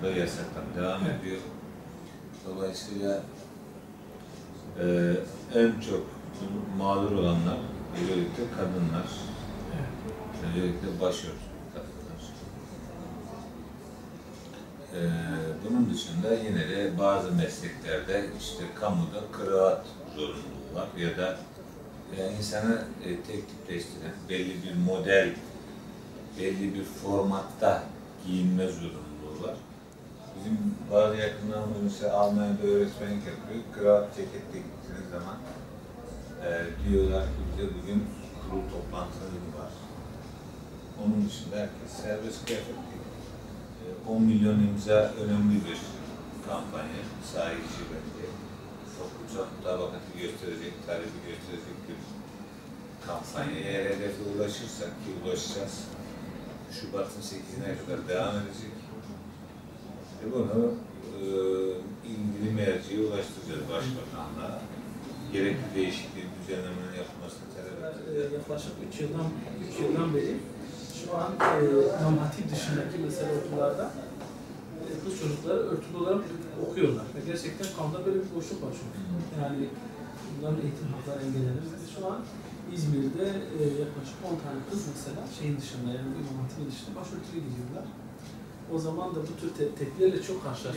da yasaklar devam ediyor. Dolayısıyla en çok mağdur olanlar özellikle kadınlar, özellikle başörtülü kadınlar. Bunun dışında yine de bazı mesleklerde işte kamuda kıraat zorunluluğu var ya da insanı tek tipleştiren belli bir model, belli bir formatta giyinme zorunluluğu var. Bizim bazı yakınlarımız mesela Almanya'da öğretmenlik yapıyor. Kravat ceketle gittiğiniz zaman diyorlar ki bize bugün kurul toplantıları var. Onun dışında herkes serbest kıyafet giyiyor. 10 milyon imza önemli bir kampanya, sahici bence. Toplumsal mutabakatı gösterecek, talebi gösterecek bir kampanya. Eğer hedefe ulaşırsak ki ulaşacağız, Şubat'ın 8'ine kadar devam edecek. Bunu ilgili merciye ulaştıracağız Başbakanlığa. Gerekli değişikliği, düzenlemenin yapılmasını talep edeceğiz. Yaklaşık 3 yıldan beri şu an İmam Hatip dışındaki mesela okullarda kız çocukları örtülü olarak okuyorlar. Ve gerçekten kanunda böyle bir boşluk var çünkü. Yani bunların eğitim hakları engellenir. Şu an İzmir'de yaklaşık 10 tane kız mesela şeyin dışında, yani İmam Hatip'in dışında başörtülü gidiyorlar. O zaman da bu tür tepkilerle çok karşılaştık.